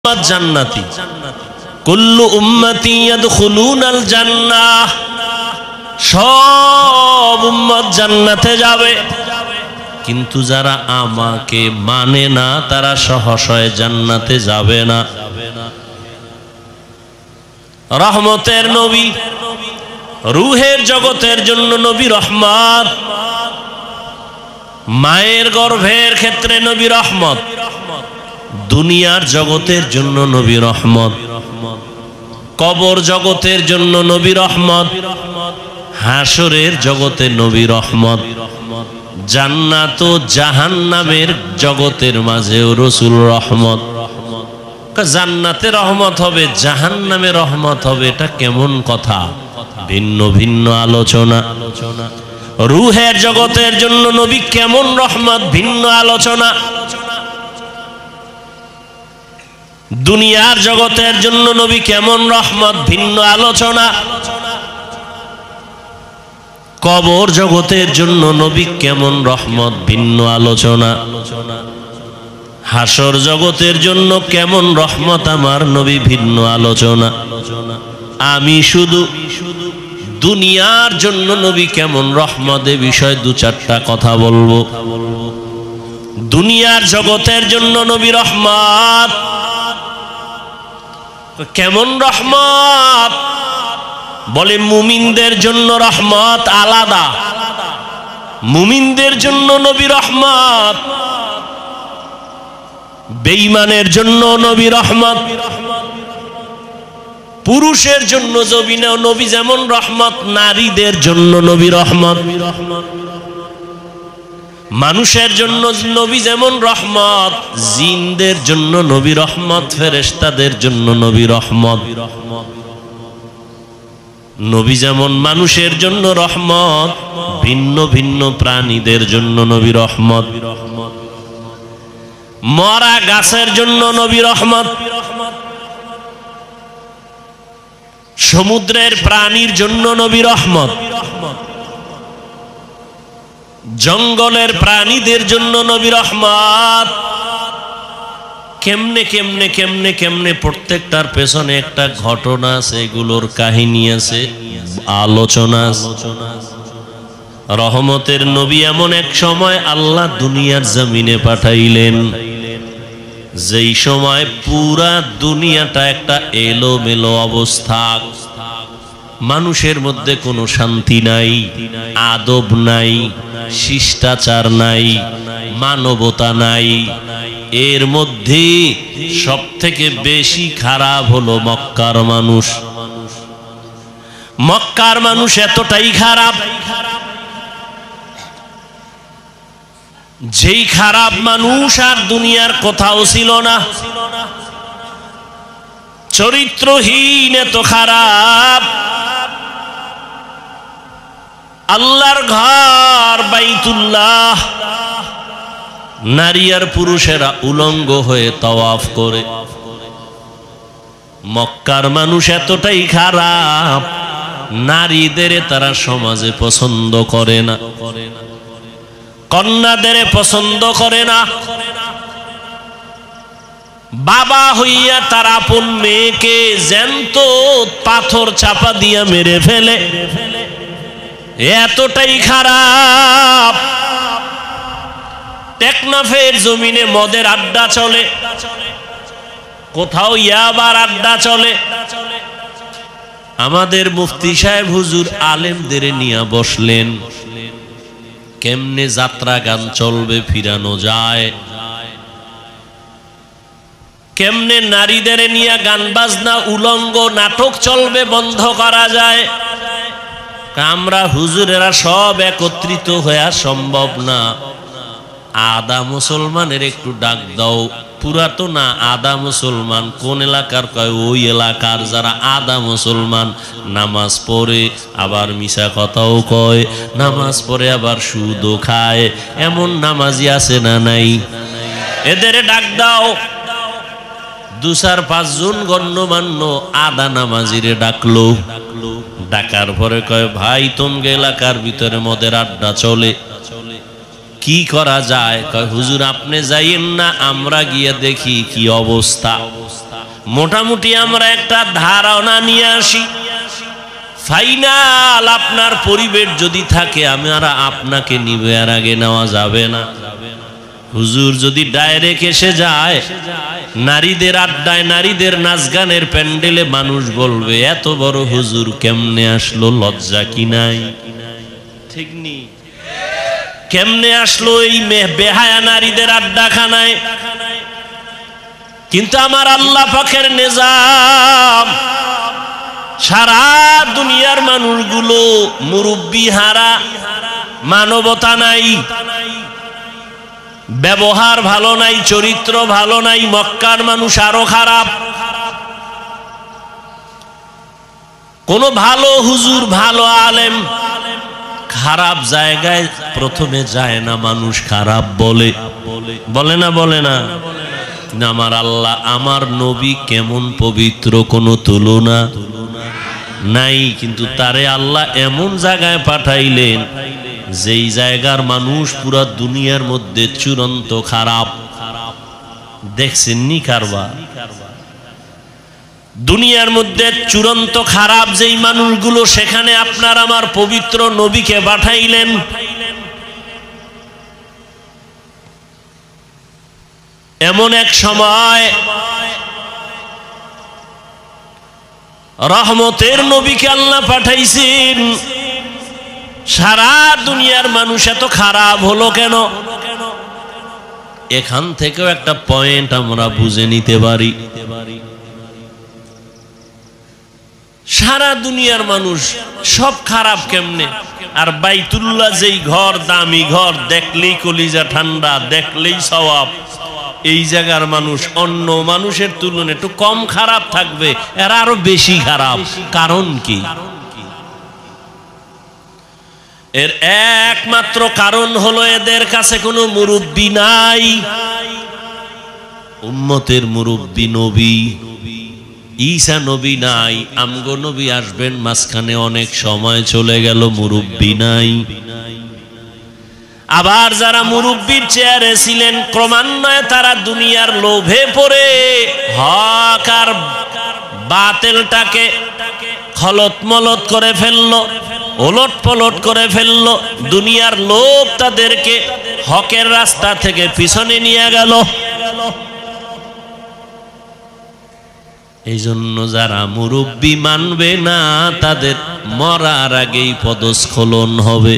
জান্নাতি কুল্লু উম্মতি ইয়াদখুলুনাল জান্নাহ, সব উম্মত জান্নাতে যাবে, কিন্তু যারা আমাকে মানে না তারা সহসয় জান্নাতে যাবে না। রহমতের নবী, রূহের জগতের জন্য নবী রহমত, মায়ের গর্ভের ক্ষেত্রে নবী রহমত, দুনিয়ার জগতের জন্য নবী রহমত, কবর জগতের জন্য নবী রহমত, হাসরের জগতে নবী রহমত, জান্নাত ও জাহান্নামের জগতের মাঝেও রাসূল রহমত। জান্নাতে রহমত হবে, জাহান্নামে রহমত হবে, এটা কেমন কথা? ভিন্ন ভিন্ন আলোচনা। রূহের জগতের জন্য নবী কেমন রহমত, ভিন্ন আলোচনা। দুনিয়ার জগতের জন্য নবী কেমন রহমত, ভিন্ন আলোচনা। কবর জগতের জন্য নবী কেমন রহমত, ভিন্ন আলোচনা। হাসর জগতের জন্য কেমন রহমত আমার নবী, ভিন্ন আলোচনা। আমি শুধু দুনিয়ার জন্য নবী কেমন রহমত এ বিষয়ে দু চারটা কথা বলবো। দুনিয়ার জগতের জন্য নবী রহমত, কেমন রহমত? বলে মুমিনদের জন্য রহমত আলাদা, মুমিনদের জন্য নবী রহমত, বেঈমানের জন্য নবী রহমত। পুরুষের জন্য নবী যেমন রহমত, নারীদের জন্য নবী রহমত। মানুষের জন্য নবী যেমন রহমত, জিনদের জন্য নবী রহমত, ফেরেশতাদের জন্য নবী রহমত। নবী যেমন মানুষের জন্য রহমত, ভিন্ন ভিন্ন প্রাণীদের জন্য নবী রহমত। মরা গাছের জন্য নবী রহমত, সমুদ্রের প্রাণীর জন্য নবী রহমত, জঙ্গলের প্রাণীদের জন্য নবী রহমত। কেমনে কেমনে কেমনে কেমনে প্রত্যেকটার পেছনে একটা ঘটনা আছে, এগুলোর কাহিনী আছে, আলোচনা আছে। রহমতের নবী এমন এক সময় আল্লাহ দুনিয়ার জমিনে পাঠাইলেন, যেই সময় পুরা দুনিয়াটা একটা এলোমেলো অবস্থা, মানুষের মধ্যে কোনো শান্তি নাই, আদব নাই, শিষ্টাচার নাই, মানবতা নাই। এর মধ্যে সব থেকে বেশি খারাপ হলো মক্কার মানুষ। মক্কার মানুষ এতটাই খারাপ, যেই খারাপ মানুষ আর দুনিয়ার কোথাও ছিল না। চরিত্রহীন, এত খারাপ। আল্লাহর ঘর বাইতুল্লাহ, নারী আর পুরুষেরা উলঙ্গ হয়ে তাওয়াফ করে। মক্কার মানুষ এতটাই খারাপ, নারীদের তারা সমাজে পছন্দ করে না, কন্যাদের পছন্দ করে না। বাবা হইয়া তার আপন মেয়েকে জ্যান্ত পাথর চাপা দিয়া মেরে ফেলে, এতটাই খারাপ। টেকনাফের জমিনে মদের আড্ডা চলে, কোথাও ইয়াবার আড্ডা চলে। আমাদের মুফতি সাহেব হুজুর আলেমদের নিয়ে বসলেন, কেমনে যাত্রা গান চলবে, ফিরানো যায়, কেমনে নারীদের নিয়ে গান বাজনা উলঙ্গ নাটক চলবে, বন্ধ করা যায়। আমরা হুজুরেরা সব একত্রিত হয়ে সম্ভব না। আধা মুসলমানের একটু ডাক দাও, পুরা তো না, আধা মুসলমান। কোন এলাকার? কয় ওই এলাকার যারা আধা মুসলমান, নামাজ পড়ে আবার মিশা কথাও কয়, নামাজ পড়ে আবার সুদও খায়, এমন নামাজি আছে না নাই? এদের ডাক দাও। 2-4-5 জন গণ্যমান্য আধা নামাজিরে ডাকলো। ডাকার পরে কয়, ভাই তোমগে এলাকার ভিতরে মদের আড্ডা চলে, কি করা যায়? কয় হুজুর আপনি যাইয়েন না, আমরা গিয়ে দেখি কি অবস্থা। মোটামুটি আমরা একটা ধারণা নিয়ে আসি। ফাইনাল আপনার পরিবেশ যদি থাকে আমরা আপনাকে নিবে, আর আগে নেওয়া যাবে না। হুজুর যদি ডাইরেক্ট এসে যায় নারীদের আড্ডায়, নারীদের নাচ গানের প্যান্ডেলে, মানুষ বলবে এত বড় হুজুর কেমনে আসলো, লজ্জা কি নাই? ঠিক নি? কেমনে আসলো এই বেহায়া নারীদের আড্ডাখানায়? কিন্তু আমার আল্লাহ পাকের নিজাম, সারা দুনিয়ার মানুষগুলো মুরব্বি হারা, মানবতা নাই, ব্যবহার ভালো নাই, চরিত্র ভালো নাই। মক্কার মানুষ আরো খারাপ। কোন ভালো হুজুর, ভালো আলেম খারাপ জায়গায় প্রথমে যায় না, মানুষ খারাপ বলে, বলে না? বলে না? আমার আল্লাহ, আমার নবী কেমন পবিত্র, কোনো তুলনা নাই, কিন্তু তারে আল্লাহ এমন জায়গায় পাঠাইলেন যেই জায়গার মানুষ পুরা দুনিয়ার মধ্যে চূড়ান্ত খারাপ। দেখছেন নি কারবা? দুনিয়ার মধ্যে চূড়ান্ত খারাপ যেই মানুষগুলো, সেখানে আপনার আমার পবিত্র নবীকে পাঠাইলেন। এমন এক সময় রহমতের নবীকে আল্লাহ পাঠাইছেন। সারা দুনিয়ার মানুষ এত খারাপ হলো কেন? এখান থেকেও একটা পয়েন্ট আমরা বুঝে নিতে পারি। সারা দুনিয়ার মানুষ সব খারাপ কেমনে? আর বাইতুল্লাহ যেই ঘর, দামি ঘর, দেখলেই কলিজা ঠান্ডা, দেখলেই সওয়াব, এই জায়গার মানুষ অন্য মানুষের তুলনায় একটু কম খারাপ থাকবে, এরা আরো বেশি খারাপ। কারণ কি? এর একমাত্র কারণ হলো এদের কাছে কোনো মুরব্বি নাই। উম্মতের মুরব্বি নবী ঈসা নবী নাই। আমগো নবী আসবেন, মাঝখানে অনেক সময় চলে গেল, মুরব্বি নাই। আবার যারা মুরব্বির চেয়ারে ছিলেন, ক্রমান্বয়ে তারা দুনিয়ার লোভে পড়ে হক আর বাতিলটাকে খলত মলত করে ফেললো, ওলট পলট করে ফেললো। দুনিয়ার লোভ তাদেরকে হকের রাস্তা থেকে পিছনে নিয়ে গেল। এই জন্য যারা মুরব্বি মানবে না, তাদের মরার আগেই পদস্খলন হবে।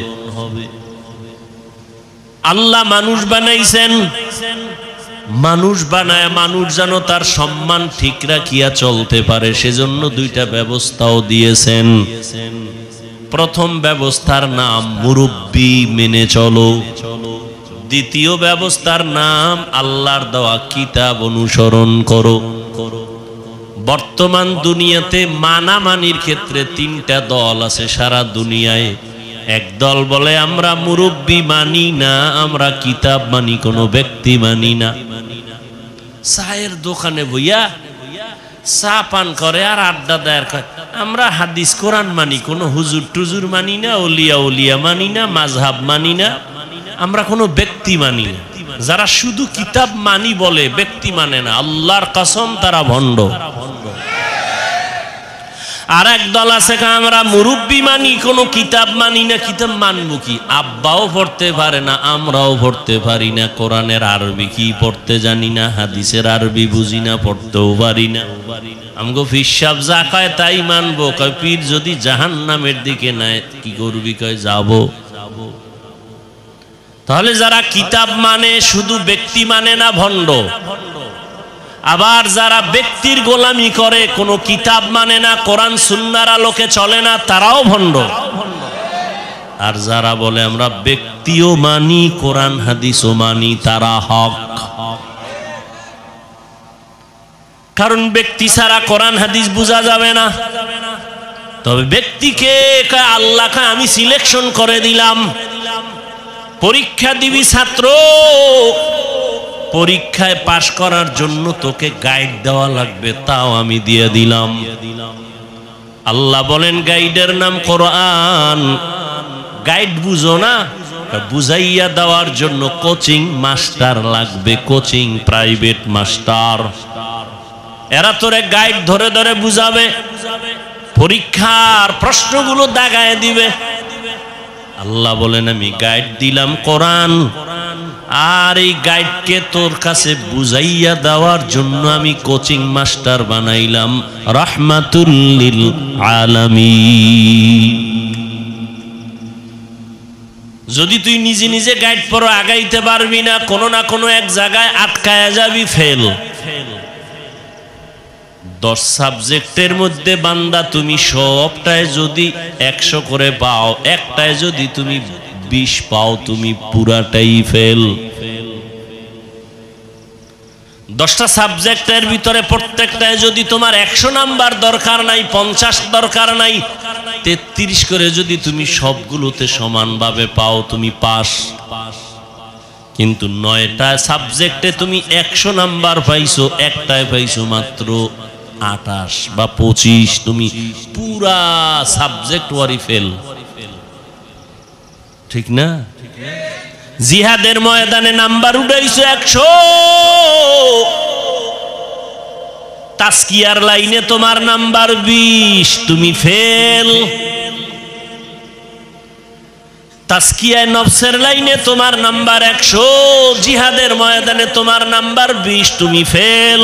আল্লাহ মানুষ বানাইছেন, মানুষ বানায় মানুষ যেন তার সম্মান ঠিক রাখিয়া চলতে পারে, সেজন্য দুইটা ব্যবস্থাও দিয়েছেন। প্রথম ব্যবস্থার নাম মুরব্বি মেনে চলো, দ্বিতীয় ব্যবস্থার নাম আল্লাহর দেওয়া কিতাব অনুসরণ করো। বর্তমান দুনিয়াতে মানামানির ক্ষেত্রে তিনটা দল আছে সারা দুনিয়ায়। এক দল বলে আমরা মুরব্বি মানি না, আমরা কিতাব মানি, কোনো ব্যক্তি মানি না। চায়ের দোকানে বইয়া চা পান করে আর আড্ডা দেয়, আমরা হাদিস কোরআন মানি, কোনো হুজুর টুজুর মানি না, ওলিয়া উলিয়া মানি না, মাযহাব মানি না, আমরা কোনো ব্যক্তি মানি না। যারা শুধু কিতাব মানি বলে, ব্যক্তি মানে না, আল্লাহর কসম তারা ভণ্ড। আর এক দল আছে আমরা মুরব্বি মানি, কোনো কিতাব মানি না। কিতাব মানবো কি? আব্বাও পড়তে পারে না, আমরাও পড়তে পারি না, কোরআনের আরবি কি পড়তে জানি না, হাদিসের আরবি বুঝি না, পড়তেও পারি না। আমগো পীর সাহেব যা কয় তাই মানবো। কয় পীর যদি জাহান্নামের দিকে নেয় কি করবি? কয় যাবো। তাহলে যারা কিতাব মানে, শুধু ব্যক্তি মানে না, ভণ্ড। আবার যারা ব্যক্তির গোলামি করে, কোনো কিতাব মানে না, কোরআন সুন্নাহর আলোকে চলে না, তারাও ভণ্ড। আর যারা বলে আমরা ব্যক্তিও মানি, কোরআন হাদিসও মানি, তারা হক। কারণ ব্যক্তি ছাড়া কোরআন হাদিস বোঝা যাবে না। তবে ব্যক্তিকে আল্লাহকে আমি সিলেকশন করে দিলাম, পরীক্ষা দিবি ছাত্র, পরীক্ষায় পাশ করার জন্য তোকে গাইড দেওয়া লাগবে, তাও আমি দিয়ে দিলাম। আল্লাহ বলেন গাইডের নাম কোরআন। গাইড বুঝো না, বুঝাইয়া দেওয়ার জন্য কোচিং মাস্টার লাগবে, কোচিং প্রাইভেট মাস্টার। এরা তোরে গাইড ধরে ধরে বুঝাবে, পরীক্ষার প্রশ্নগুলো দাগায় দিবে। আল্লাহ বলেন আমি গাইড দিলাম কোরআন, আর এই গাইডকে তোর কাছে বুঝাইয়া দেওয়ার জন্য আমি কোচিং মাস্টার বানাইলাম রাহমাতুল লিল আলামিন। যদি তুই নিজে নিজে গাইড পড়ো আগাইতে পারবি না, কোনো না কোনো এক জায়গায় আটকায়া যাবি, ফেল। 10 সাবজেক্টের মধ্যে বান্দা তুমি সবটায় যদি 100 করে পাও, একটায় যদি তুমি 20 পাও, তুমি পুরাটাই ফেল। 10টা সাবজেক্টের ভিতরে প্রত্যেকটায় যদি তোমার 100 নাম্বার দরকার নাই, 50 দরকার নাই, 33 করে যদি তুমি সবগুলোতে সমানভাবে পাও, তুমি পাস। কিন্তু 9টা সাবজেক্টে তুমি 100 নাম্বার পাইছো, একটায় পাইছো মাত্র 28 বা 25, তুমি পুরা সাবজেক্ট ওয়ারি ফেল। ঠিক না? জিহাদের ময়দানে নাম্বার উঠাইছো 100, তাসকিয়ার লাইনে তোমার নাম্বার 20, তুমি ফেল। তাসকিয়ায় নফসের লাইনে তোমার নাম্বার 100, জিহাদের ময়দানে তোমার নাম্বার 20, তুমি ফেল।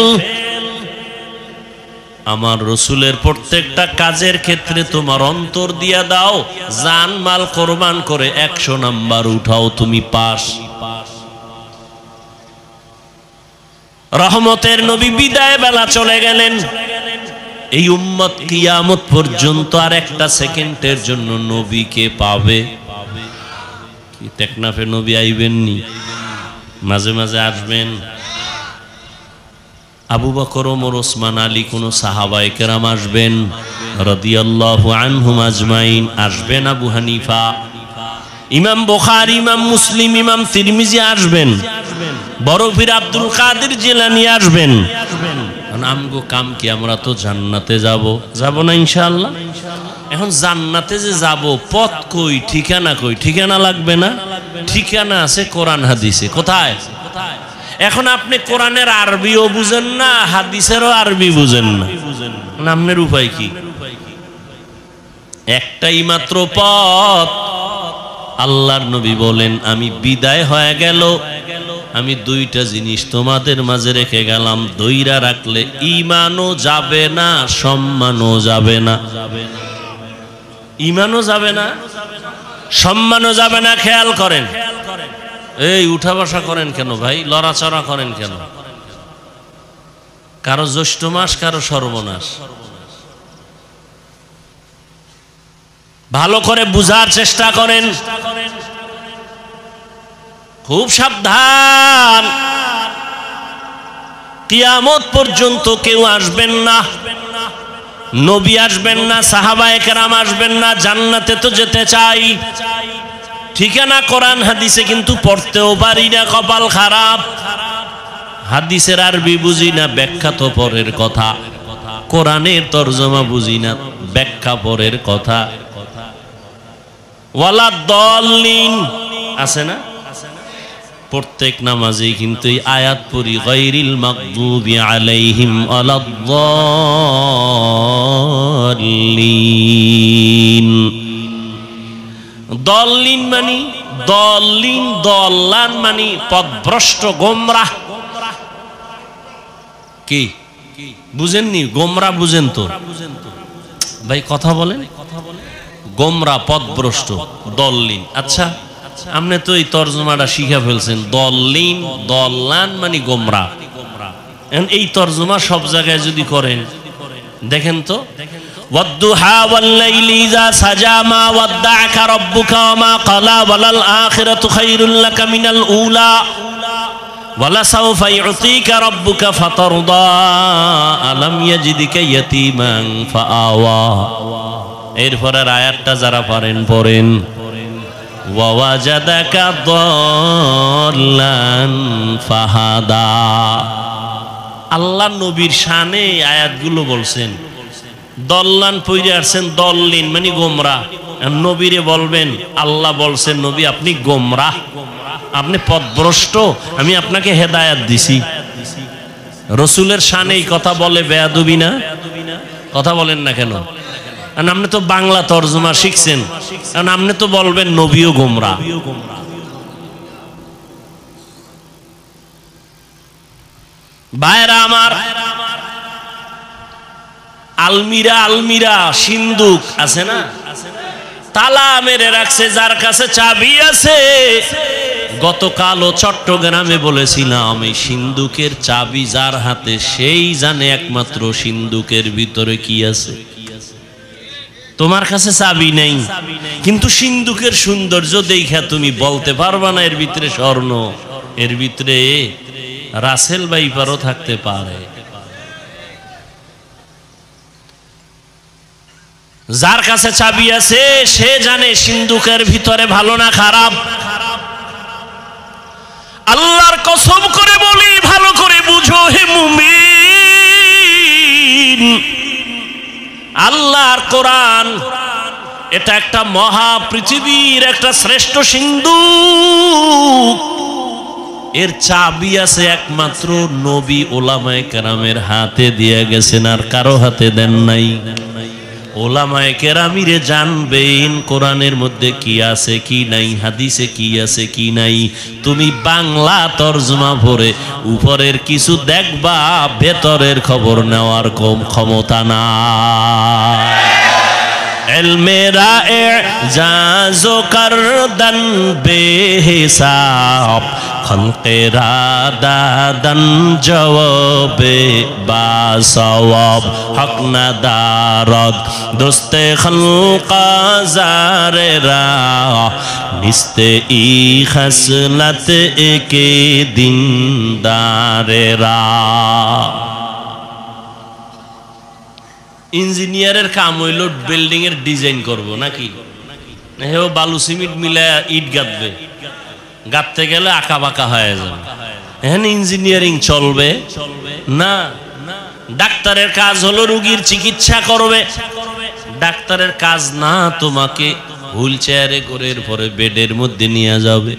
আমার রসুলের প্রত্যেকটা কাজের ক্ষেত্রে তোমার অন্তর দিয়া দাও, জান মাল কোরবান করে 100 নাম্বার উঠাও, তুমি পাস। রহমতের নবী বিদায় বেলা চলে গেলেন। এই উম্মত কিয়ামত পর্যন্ত আর একটা সেকেন্ডের জন্য নবীকে পাবে কি? টেকনাফে নবী আইবেননি, মাঝে মাঝে আসবেন। আবু বকর, ওমর, ওসমান, আলী, কোন সাহাবায়ে কেরাম আসবেন রাদিয়াল্লাহু আনহুম আজমাইন, আসবেন। আবু হানিফা, ইমাম বুখারী, ইমাম মুসলিম, ইমাম তিরমিজি আসবেন। বড় পীর আব্দুল কাদের জিলানী আসবেন। আমগো কাম কি? আমরা তো জান্নাতে যাব না ইনশাআল্লাহ। এখন জান্নাতে যে যাব, পথ কই, ঠিকানা কই? ঠিকানা লাগবে না? ঠিকানা আছে কোরআন হাদিসে। কোথায়? এখন আপনি কোরআনের আরবিও বুঝেন না, হাদিসেরও আরবি বুঝেন না, আপনার উপায় কি? একটাই মাত্র পথ। আল্লাহর নবী বলেন আমি বিদায় হয়ে গেল, আমি 2টা জিনিস তোমাদের মাঝে রেখে গেলাম, দইরা রাখলে ঈমানও যাবে না, সম্মানও যাবে না। ঈমানও যাবে না, সম্মানও যাবে না। খেয়াল করেন, এই উঠা বসা করেন কেন ভাই? লড়াচড়া করেন কেন? কারো জ্যৈষ্ঠ মাস, কারো সর্বনাশ। ভালো করে বুঝার চেষ্টা করেন, খুব সাবধান। কিয়ামত পর্যন্ত কেউ আসবেন না, নবী আসবেন না, সাহাবায়ে কেরাম আসবেন না। জান্নাতে তো যেতে চাই, ঠিকানা কোরআন হাদিসে কিন্তু পড়তেও পারি না, কপাল খারাপ। হাদিসের আরবি বুঝি না, ব্যাখ্যা তো পরের কথা। কোরআনের তরজমা বুঝি না, ব্যাখ্যা পরের কথা। ওয়ালা দল্লিন আছে না? প্রত্যেক নামাজেই কিন্তু এই আয়াত পড়ি, গায়রিল মাগদুবি আলাইহিম ওয়ালাদ-দাল্লিন। দল্লিন মানে দল্লিন, দল্লান মানে পথভ্রষ্ট, গোমরাহ। কি বুঝেননি? গোমরা বুঝেন তো ভাই? কথা বলেন। গোমরা, পথভ্রষ্ট, দল্লিন। আচ্ছা, আপনি তো এই তর্জমাটা শিখে ফেলছেন। দল্লিন, দল্লান মানে গোমরা। এই তর্জমা সব জায়গায় যদি করেন, দেখেন তো, ওয়াদ-দুহা ওয়াল-লাইলি ইযা সাজা মা ওয়াদ্দা'আকা রাব্বুকা ওয়া মা ক্বালা ওয়ালাল আখিরাতু খায়রুল লাকা মিনাল উলা ওয়ালা সাওফা ইউতিকা রাব্বুকা ফাতারদা আলাম ইয়াজিদিকা ইয়াতীমান ফাআওয়া। এরপরের আয়াতটা যারা পারেন পড়েন, ওয়া ওয়াজাদাকা দাল্লান ফাহাদা। আল্লাহ নবীর শানে আয়াতগুলো বলছেন। দল্লান পইরে আসছেন, দল্লিন মানে গোমরা। নবীরে বলবেন, আল্লাহ বলছেন নবী আপনি গোমরা, আপনি পথভ্রষ্ট, আমি আপনাকে হেদায়েত দিছি। রসুলের শানে এই কথা বলে বেয়াদবি না? কথা বলেন না কেন? আপনি তো বাংলা তর্জমা শিখছেন, আপনি তো বলবেন নবীও গোমরা। ভাইরা আমার, আলমিরা আলমিরা সিন্দুক আছে না, তালা মেরে রাখছে, যার কাছে চাবি আছে। গতকালও চট্টগ্রামে বলেছিলাম, এই সিন্দুকের চাবি যার হাতে সেই জানে একমাত্র সিন্দুকের ভিতরে কি আছে। তোমার কাছে চাবি নেই, কিন্তু সিন্দুকের সৌন্দর্য দেখা তুমি বলতে পারবা না এর ভিতরে স্বর্ণ, এর ভিতরে রাসেল বাইপারও থাকতে পারে। যার কাছে চাবি আছে সে জানে সিন্দুকের ভিতরে ভালো না খারাপ। আল্লাহর কসম করে বলি, ভালো করে বুঝো হে মুমিন, আল্লাহর কোরআন এটা একটা মহা পৃথিবীর একটা শ্রেষ্ঠ সিন্দুক। এর চাবি আছে একমাত্র নবী ওলামায়ে কেরামের হাতে দিয়ে গেছেন, আর কারো হাতে দেন নাই। ওলামায়ে কেরামিরে জানবেন কোরআনের মধ্যে কি আছে কি নাই, হাদিসে কি আছে কি নাই। তুমি বাংলা তরজমা পড়ে উপরের কিছু দেখবা, ভেতরের খবর নেওয়ার কম ক্ষমতা না। এলমেরা এজাজো করদন বেহিসাব, খলকেরা দাদন জওয়াবে বাসওয়াব, হক নাদারদ দোস্তে খলকা জারেরা, নিস্তে ই খসলত একে দিনদারেরা। ইঞ্জিনিয়ারের কাম হইল বিল্ডিং এর ডিজাইন করব নাকি? হেও বালু সিমেন্ট মিলায়া ইট গাঁথবে, গাঁথতে গেলে আঁকা বাঁকা হয়ে যাবে। এখানে ইঞ্জিনিয়ারিং চলবে না। ডাক্তারের কাজ হলো রোগীর চিকিৎসা করবে, ডাক্তারের কাজ না তোমাকে হুইল চেয়ারে করে এরপরে বেডের মধ্যে নিয়ে যাবে।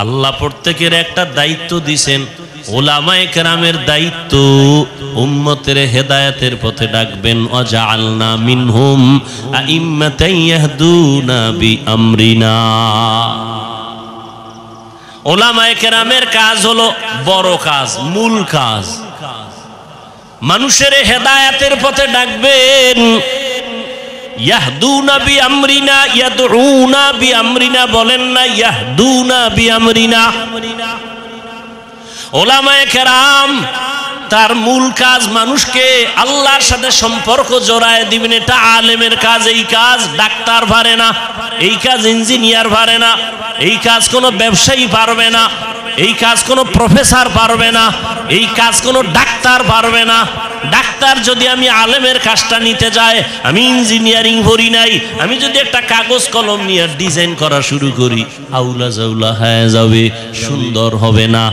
আল্লাহ প্রত্যেকের একটা দায়িত্ব দিছেন, ওলামায়ে কেরামের দায়িত্ব উম্মতের হেদায়েতের পথে ডাকবেন। ওয়াজআলনা মিনহুম আইম্মাতান ইয়াহদুনা বিআমরিনা। ওলামায়ে কেরামের কাজ হলো বড় কাজ, মূল কাজ, মানুষের হেদায়েতের পথে ডাকবেন। ইয়াহদুনা বিআমরিনা, ইয়াদউনা বিআমরিনা বলেন না, ইয়াহদুনা বিআমরিনা। ওলামায়ে কেরাম তার মূল কাজ মানুষকে আল্লাহর সাথে সম্পর্ক জড়ায় দিবেন। এটা আলেমের কাজ, এই কাজ ডাক্তার পারে না, এই কাজ ইঞ্জিনিয়ার পারে না, এই কাজ কোনো ব্যবসায়ী পারবে না, এই কাজ কোনো প্রফেসর পারবে না, এই কাজ কোনো ডাক্তার পারবে না। ডাক্তার যদি আমি আলেমের কাজটা নিতে যাই, আমি ইঞ্জিনিয়ারিং পড়ি নাই, আমি যদি একটা কাগজ কলম নিয়ে ডিজাইন করা শুরু করি, আউলা জাউলা হয়ে যাবে, সুন্দর হবে না।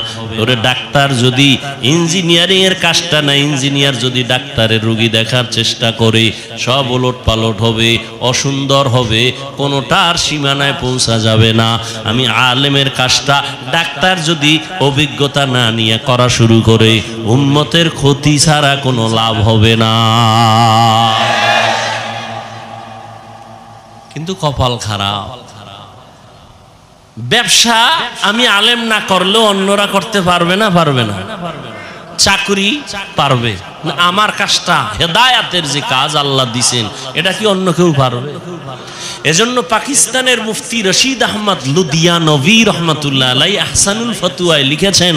ওরে ডাক্তার যদি ইঞ্জিনিয়ারিং এর কাজটা না, ইঞ্জিনিয়ার যদি ডাক্তারের রোগী দেখার চেষ্টা করে, সব ওলট পালট হবে, অসুন্দর হবে, কোনোটার সীমানায় পৌঁছা যাবে না। আমি আলেমের কাজটা ডাক্তার যদি অভিজ্ঞতা না নিয়ে করা শুরু করে, উম্মতের ক্ষতি ছাড়া কোনো লাভ হবে না। কিন্তু কপাল খারাপ, ব্যবসা আমি আলেম না করলেও অন্যরা করতে পারবে না, পারবে না। চাকরি পারবে না, আমার কাজটা হেদায়াতের যে কাজ আল্লাহ দিছেন, এটা কি অন্য কেউ পারবে? এজন্য পাকিস্তানের মুফতি রশিদ আহমদ লুধিয়ানভি রহমাতুল্লাহ আলাইহি আহসানুল ফতুয়ায় লিখেছেন,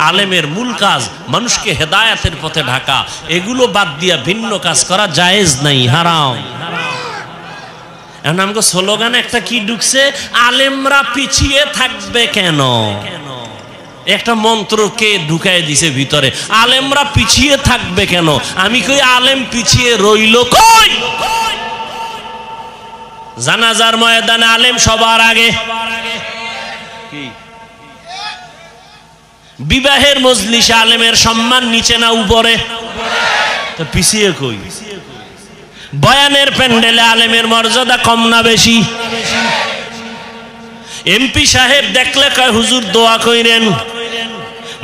আলেমের মূল কাজ মানুষকে হেদায়াতের পথে ঢাকা, এগুলো বাদ দিয়া ভিন্ন কাজ করা জায়েজ নাই, হারাম। এখন আমাকে স্লোগানে একটা কি ঢুকছে, আলেমরা পিছিয়ে থাকবে কেন? একটা মন্ত্রকে ঢুকাই দিছে ভিতরে, আলেমরা পিছিয়ে থাকবে কেন? আমি কই আলেম পিছিয়ে রইল কই? জানাজার ময়দানে আলেম সবার আগে, বিবাহের মজলিসে আলেমের সম্মান নিচে না উপরে? তো পিছিয়ে কই? বয়ানের প্যান্ডেলে আলেমের মর্যাদা কম না বেশি? এমপি সাহেব দেখলে কয় হুজুর দোয়া কইরেন,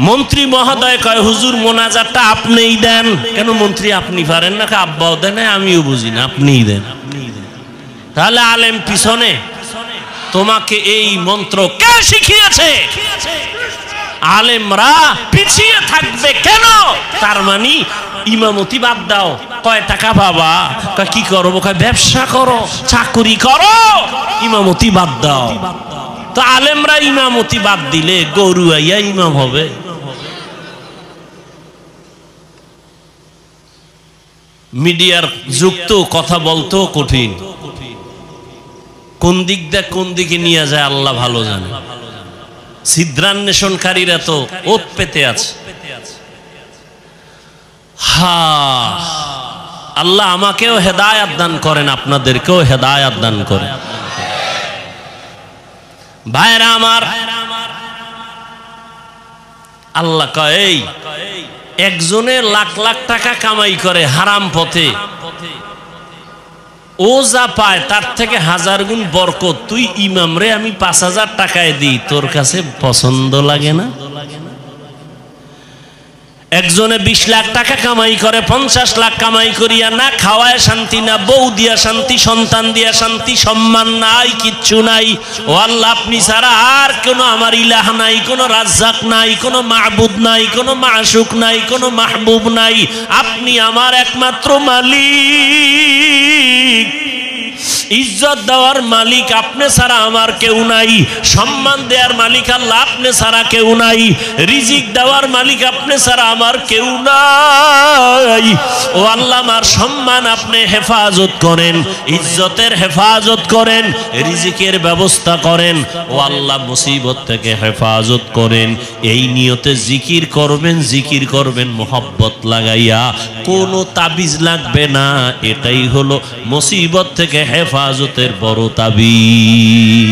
মন্ত্রী মহোদয় কয় হুজুর মোনাজাতটা আপনিই দেন। কেন মন্ত্রী আপনি পারেন না? আব্বাও দেন, আমিও বুঝি না, আপনিই দেন। তাহলে আলেম পিছনে, তোমাকে এই মন্ত্র কে শিখিয়েছে? আলেমরা পিছিয়ে থাকবে কেন? তার মানে ইমামতি বাদ দাও। কয় টাকা বাবা? কয় কি করবো? কয় ব্যবসা করো, চাকরি করো, ইমামতি বাদ দাও। তো আলেমরা ইমামতি বাদ দিলে গরু আইয়া ইমাম হবে? মিডিয়ার যুক্ত কথা বলতো কঠিন, কোন দিক দিয়ে কোন দিকে নিয়ে যায় আল্লাহ ভালো জানে। ছিদ্রান্বেষণকারীরা তো ওত পেতে আছে। আল্লাহ আমাকেও হেদায়াত দান করেন, আপনাদেরকেও হেদায়াত দান করেন। ভাইরা আমার, আল্লাহ কয় এই একজনে লাখ লাখ টাকা কামাই করে হারাম পথে, ও যা পায় তার থেকে 1000 গুণ বরকত। তুই ইমাম রে আমি 5000 টাকায় দিই, তোর কাছে পছন্দ লাগে না? একজনে 20 লাখ টাকা কামাই করে, 50 লাখ কামাই করিয়া না খাওয়ায় শান্তি, না বউ দিয়া শান্তি, সন্তান দিয়া শান্তি, সম্মান নাই, কিচ্ছু নাই। ও আল্লাহ, আপনি ছাড়া আর কোনো আমার ইলাহ নাই, কোনো রাজ্জাক নাই, কোনো মাহবুদ নাই, কোনো মাশুক নাই, কোনো মাহবুব নাই। আপনি আমার একমাত্র মালিক। ইজ্জত দেওয়ার মালিক আপনি ছাড়া আমার কেউ নাই, সম্মান দেওয়ার মালিক আল্লাহ আপনি ছাড়া কেউ নাই, রিজিক দেওয়ার মালিক আপনি ছাড়া আমার কেউ নাই। ও আল্লাহ, আমার সম্মান আপনি হেফাজত করেন, ইজ্জতের হেফাজত করেন, রিজিকের ব্যবস্থা করেন। ও আল্লাহ, মুসিবত থেকে হেফাজত করেন। এই নিয়তে জিকির করবেন, জিকির করবেন মোহাব্বত লাগাইয়া, কোনো তাবিজ লাগবে না। এটাই হলো মুসিবত থেকে হেফাজতের বড় তাবিজ।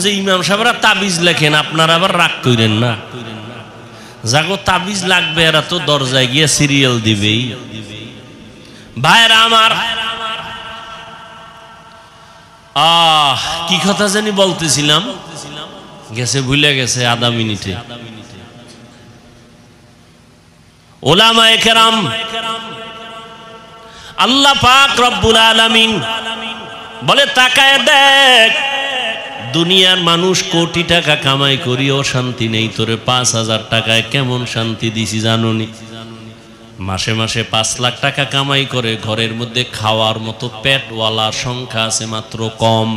যে ইমাম সাহেবরা তাবিজ লেখেন, আপনারা আবার রাগ করেন না। যাগো তাবিজ লাগবে এরা তো দরজায় গিয়ে সিরিয়াল দিবেই। ভাইরা আমার, কি কথা জানি বলতেছিলাম, গেছে, ভুলে গেছে আধা মিনিটে। ওলামায়ে কেরাম, আল্লাহ পাক রব্বুল আলামিন বলে তাকায় দেখ, দুনিয়ার মানুষ কোটি টাকা কামাই করিও শান্তি নেই, তোরে 5000 টাকায় কেমন শান্তি দিছি জানোনি? মাসে মাসে 5 লাখ টাকা কামাই করে, ঘরের মধ্যে খাওয়ার মতো পেটওয়ালার সংখ্যা আছে মাত্র কম।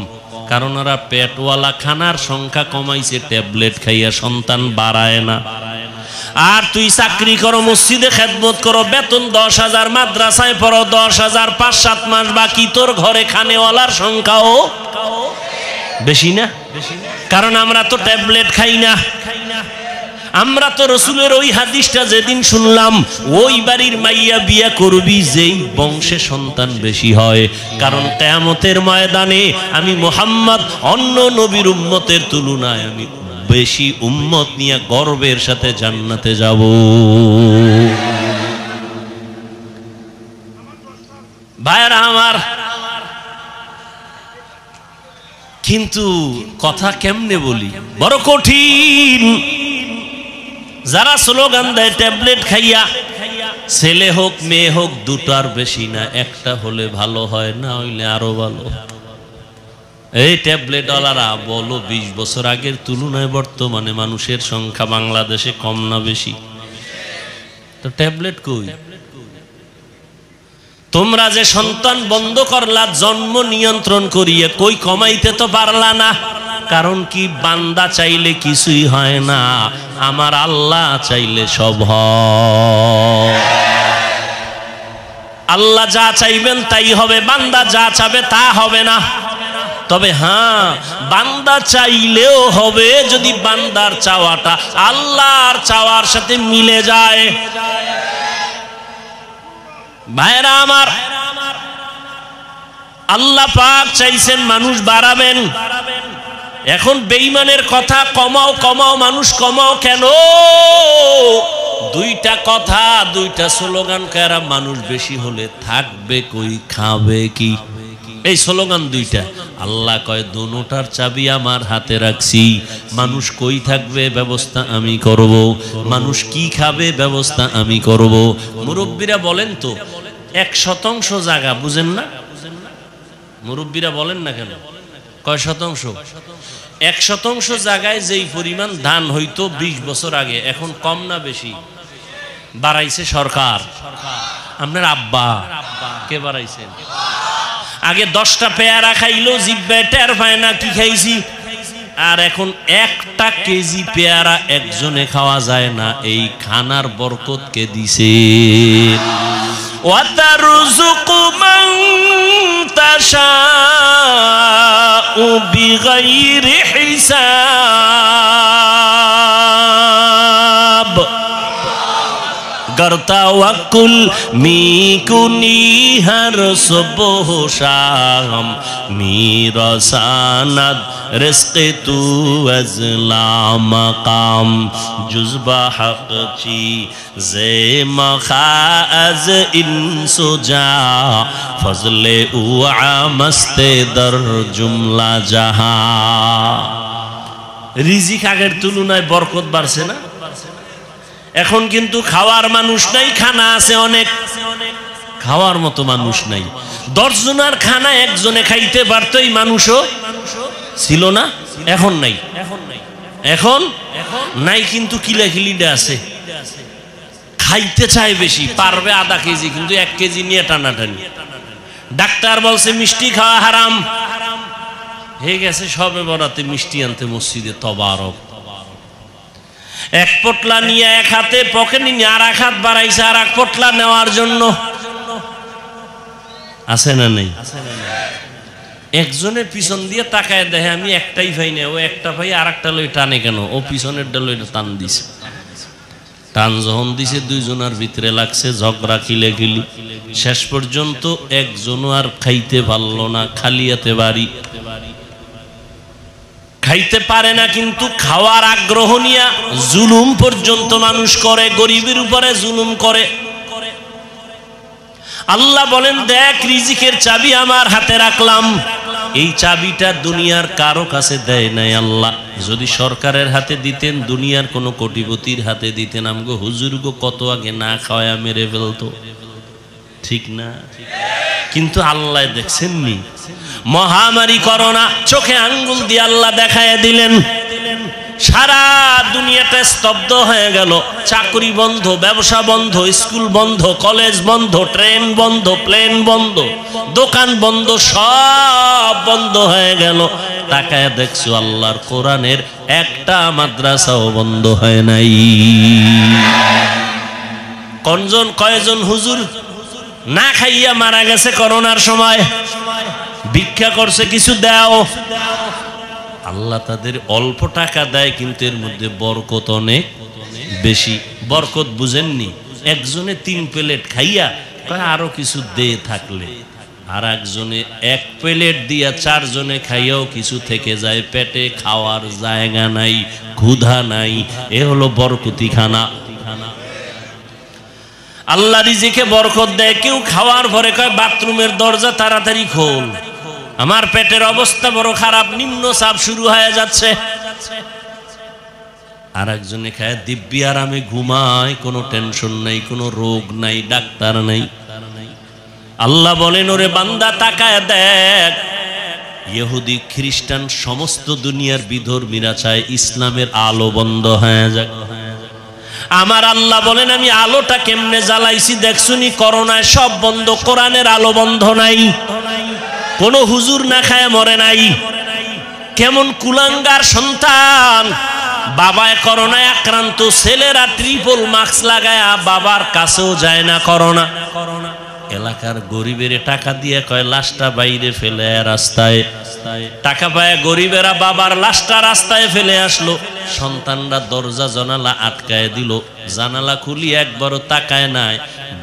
কারণ ওরা পেটওয়ালা খানার সংখ্যা কমাইছে, ট্যাবলেট খাইয়া সন্তান বাড়ায় না। আর তুই চাকরি করো, মসজিদে খেদমত করো, বেতন 10,000, মাদ্রাসায় পড়ো 10,000, 5-7 মাস বাকি, তোর ঘরে খানেওয়ালার সংখ্যাও বেশি না? কারণ আমরা তো ট্যাবলেট খাই না। আমরা তো রসুলের ওই হাদিসটা যেদিন শুনলাম, ওই বাড়ির মাইয়া বিয়া করবি যেই বংশে সন্তান বেশি হয়। কারণ কিয়ামতের ময়দানে আমি মুহাম্মদ অন্য নবীর উম্মতের তুলনায় আমি বেশি উম্মত নিয়ে গর্বের সাথে জান্নাতে যাব। ভাইরা আমার, কিন্তু কথা কেমনে বলি, বড় কঠিন। যারা স্লোগান দেয় ট্যাবলেট খাইয়া, ছেলে হোক মেয়ে হোক দুটার বেশি না, একটা হলে ভালো হয়, না হইলে আরো ভালো। এই ট্যাবলেট ওয়ালারা বলো 20 বছর আগের তুলনায় বর্তমানে মানুষের সংখ্যা বাংলাদেশে কম না বেশি? তো ট্যাবলেট কই? তোমরা যে সন্তান বন্ধ করলা জন্ম নিয়ন্ত্রণ করিয়ে, কই কমাইতে তো পারলা না। কারণ কি? বান্দা চাইলে কিছুই হয় না, আমার আল্লাহ চাইলে সব হয়। আল্লাহ যা চাইবেন তাই হবে, বান্দা যা চাবে তা হবে না। তবে হ্যাঁ, বান্দা চাইলেও হবে যদি বান্দার চাওয়াটা আল্লাহর চাওয়ার সাথে মিলে যায়। ভাইরা আমার, আল্লাহ পাক চাইছেন মানুষ বাড়াবেন। এখন বেঈমানের কথা কমাও কমাও, মানুষ কমাও কেন? দুইটা কথা, দুইটা স্লোগান কারা, মানুষ বেশি হলে থাকবে কই, খাবে কি? এই স্লোগান দুইটা। আল্লাহ কয় দোনোটার চাবি আমার হাতে রাখছি। মানুষ কই থাকবে ব্যবস্থা আমি করব, মানুষ কি খাবে ব্যবস্থা আমি করব। মুরব্বীরা বলেন তো 1% জায়গা বুঝেন না? মুরব্বীরা বলেন না কেন? কয় শতাংশ? 1% জায়গায় যেই পরিমাণ ধান হইতো 20 বছর আগে, এখন কম না বেশি? বাড়াইছে সরকার। আপনার আব্বা কে বাড়াইছেন? আগে 10টা পেয়ারা খাইলো জিব্বায় টের পায় না কি খাইছি, আর এখন 1টা কেজি পেয়ারা একজনে খাওয়া যায় না। এই খানার বরকত কে দিছে? ওয়াতারযুকু মান তাশাউ বিগাইরি হিসাব। करता वकुल मीकुनी हर सुबह शाम मीरसानद रिस्क तू अज़ला मकाम जुज़बा हक़ ची ज़े मखाज़ इंसुजा फज़ले उआ मस्ते दर जुमला जहा। রিজিক আগের তুলনায় বরকত বাড়ছে না? এখন কিন্তু খাওয়ার মানুষ নাই, খানা আছে অনেক, খাওয়ার মতো মানুষ নাই। 10 জনের খানা একজনে খাইতে পারতো, এই মানুষও ছিল না। এখন নাই, এখন নাই, কিন্তু কিলাকিলিটা আছে। খাইতে চায় বেশি, পারবে আধা কেজি, কিন্তু 1 কেজি নিয়ে টানাটানি। ডাক্তার বলছে মিষ্টি খাওয়া হারাম, হয়ে গেছে সবে বরাতে মিষ্টি আনতে মসজিদে তবারক। 1 পটলা নিয়ে 1 হাতে পকেটে নিয়ে আর 1 হাত বাড়াইছে আর 1 পটলা নেওয়ার জন্য। আছে না নেই? একজনের পিছন দিয়ে তাকায় দেখে আমি একটাই পাই না, ও একটা পাই আর একটা লই টানে কেন? ও পিছনের ডালই টান দিছে। টান যখন দিছে 2 জনের ভিতরে লাগছে ঝগড়া, কিলেকিলি। শেষ পর্যন্ত একজনও আর খাইতে পারল না, খালি হাতে বাড়ি। খাইতে পারে না, কিন্তু খাওয়ার আগ্রহ নিয়ে জুলুম পর্যন্ত মানুষ করে, গরিবের উপরে জুলুম করে। আল্লাহ বলেন দেখ রিজিকের চাবি আমার হাতে রাখলাম। এই চাবিটা দুনিয়ার কারো কাছে দেয় নাই আল্লাহ। যদি সরকারের হাতে দিতেন, দুনিয়ার কোন কোটিপতির হাতে দিতেন, আমগো হুজুরগো কত আগে না খাওয়া মেরে ফেলতো, ঠিক না? কিন্তু আল্লাহ দেখছেন নি, মহামারী করোনা চোখে আঙ্গুল দিয়ে আল্লাহ দেখায় দিলেন। সারা দুনিয়াটা স্তব্ধ হয়ে গেল। চাকরি বন্ধ, ব্যবসা বন্ধ, স্কুল বন্ধ, কলেজ বন্ধ, ট্রেন বন্ধ, প্লেন বন্ধ, দোকান বন্ধ, সব বন্ধ হয়ে গেল। তাকায় দেখছো আল্লাহর কোরআনের একটা মাদ্রাসাও বন্ধ হয় নাই। কয়জন হুজুর না খাইয়া মারা গেছে করোনার সময়, ভিক্ষা করছে কিছু দাও। আল্লাহ তাদের অল্প টাকা দেয়, কিন্তু এর মধ্যে বরকত অনেক বেশি। বরকত বুঝেননি? একজনে 3 প্লেট খাইয়া কয় আরো কিছু দে থাকলে, আর একজনে 1 প্লেট দিয়া 4 জনে খাইয়াও কিছু থেকে যায়, পেটে খাওয়ার জায়গা নাই, ক্ষুধা নাই। এ হলো বরকতি খানা। আল্লাহ রিজিকে বরকত দেয়। কেউ খাওয়ার পরে কয় বাথরুমের দরজা তাড়াতাড়ি খোল, আমার পেটের অবস্থা বড় খারাপ, নিম্ন চাপ শুরু হয়ে যাচ্ছে। আর একজনে খায় দিব্যি আরামে ঘুমায়, কোনো টেনশন নাই, কোনো রোগ নাই, ডাক্তার নাই। আল্লাহ বলেন ওরে বান্দা তাকায় দেখ, ইহুদি খ্রিস্টান সমস্ত দুনিয়ার বিধর্মীরা চায় ইসলামের আলো বন্ধ হয়ে যাক। আমার আল্লাহ বলেন আমি আলোটা কেমনে জ্বালাইছি দেখছুনি? করোনায় সব বন্ধ, কোরআনের আলো বন্ধ নাই, কোন হুজুর না খায় মরে নাই। কেমন কুলাঙ্গার সন্তান, বাবায় করোনায় আক্রান্ত, ছেলেরা ট্রিপল মাস্ক লাগায় বাবার কাছেও যায় না করোনা। এলাকার গরিবের টাকা দিয়ে কয় লাশটা বাইরে ফেলে রাস্তায়, টাকা পায় গরিবেরা বাবার লাশটা রাস্তায় ফেলে আসলো। সন্তানরা দরজা জানালা আটকায় দিল, জানালা খুলি একবারও তাকায় নাই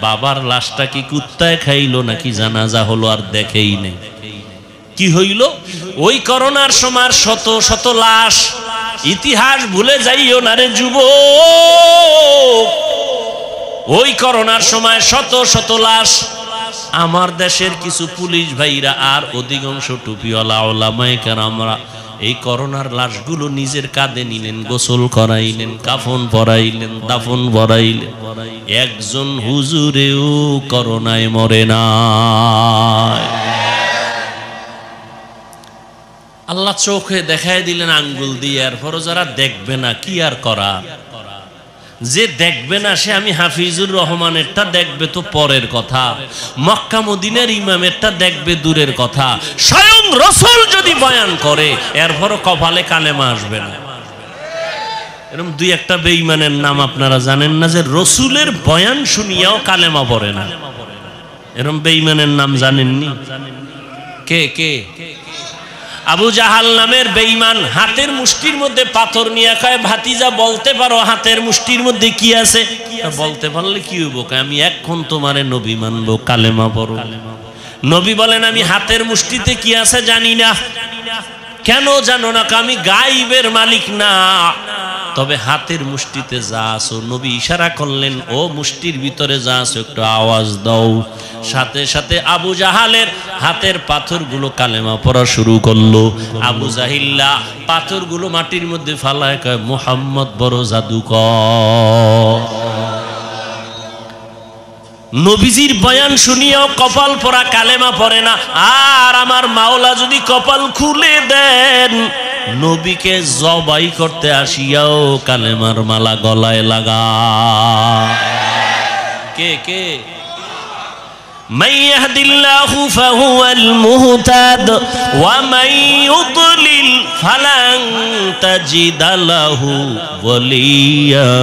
বাবার লাশটা কি কুত্তায় খাইলো নাকি জানাজা হলো, আর দেখেই নেই। কি হইল? ওই করোনার সময় শত শত লাশ। ইতিহাস ভুলে যাইও না রে যুবক, ওই করোনার সময় শত শত লাশ। আমার দেশের কিছু পুলিশ ভাইরা আর অধিকাংশ টুপিওয়ালা ওলামায়ে কেরামরা এই করোনার লাশগুলো নিজের কাঁধে নিলেন, গোসল করাইলেন, কাফন পরাইলেন, দাফন পরাইলেন। একজন হুজুরেও করোনায় মরে না। আল্লাহ চোখে দেখায় দিলেন আঙ্গুল দিয়ে, এরপরও যারা দেখবে না কি আর করা। যে দেখবে না সে আমি হাফিজুর রহমানেরটা দেখবে তো পরের কথা, মক্কা মদিনার ইমামেরটা দেখবে দূরের কথা। স্বয়ং রাসূল যদি বয়ান করে এরপরও কপালে কালেমা আসবে না। এরকম দুই একটা বেঈমানের নাম আপনারা জানেন না যে রাসূলের বয়ান শুনিয়াও কালেমা পড়ে না? এরকম বেঈমানের নাম জানেননি? কে কে? আবু জাহাল নামের বেঈমান হাতের মুষ্টির মধ্যে পাথর নিয়ে কয়, ভাতিজা বলতে পারো হাতের মুষ্টির মধ্যে কি আছে? বলতে পারলে কি হইব? আমি এখন তোমারে নবী মানবো, কালেমা পড়ো। নবী বলেন, আমি হাতের মুষ্টিতে কি আছে জানি না। কেন জানো না? আমি গায়েবের মালিক না, তবে হাতের মুষ্টিতে যা আছো, নবী ইশারা করলেন, ও মুষ্টির ভিতরে যা আছো একটু আওয়াজ দাও। সাথে সাথে আবু জাহালের হাতের পাথরগুলো কালেমা পড়া শুরু করলো। আবু জাহিল্লা পাথরগুলো মাটির মধ্যে ফালায় কয়, মুহাম্মদ বড় জাদুকর। নবীজির বয়ান শুনিয়াও কপাল পরা কালেমা পড়ে না। আর আমার মাওলা যদি কপাল খুলে দেন, নবীকে জবাই করতে আসিয়াও কালেমার মালা গলায় লাগা। কে কে? من يهد الله فهو المهتد ومن يضلل فلن تجد له وليا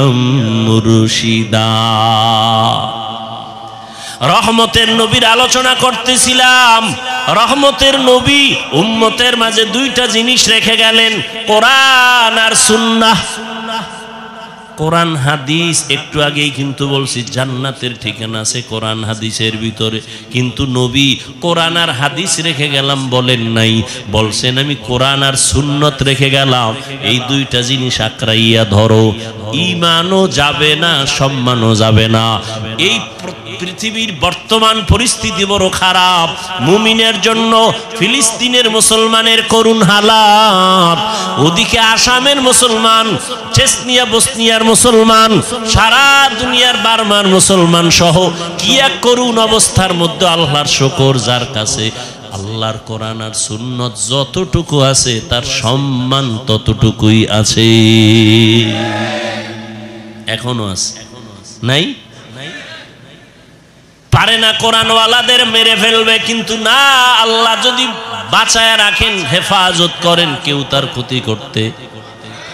مرشدا। রহমতের নবীর আলোচনা করতেছিলাম। রহমতের নবী উম্মতের মাঝে দুইটা জিনিস রেখে গেলেন, কোরআন আর সুন্নাহ। কোরআন হাদিস একটু আগেই কিন্তু বলছি জান্নাতের ঠিকানা আছে কোরআন হাদিসের ভিতরে, কিন্তু নবী কোরআন আর হাদিস রেখে গেলাম বলেন নাই, বলছেন আমি কোরআন আর সুন্নত রেখে গেলাম। এই দুইটা জিনিস আঁকড়াইয়া ধরো, ঈমানও যাবে না, সম্মানও যাবে না। এই পৃথিবীর বর্তমান পরিস্থিতি বড় খারাপ। মুমিনের জন্য ফিলিস্তিনের মুসলমানের করুণ হালাত, ওদিকে আসামের মুসলমান, চেচনিয়া বসনিয়ার মুসলমান, সারা দুনিয়ার বার্মার মুসলমান সহ কি এক করুণ অবস্থার মধ্যে। আল্লাহর শুকর, যার কাছে আল্লাহর কোরআন আর সুন্নত যতটুকু আছে তার সম্মান ততটুকুই আছে, এখনো আছে। নাই? পারে না কোরআনওয়ালাদের মেরে ফেলবে, কিন্তু না, আল্লাহ যদি বাঁচায় রাখেন, হেফাজত করেন, কেউ তার ক্ষতি করতে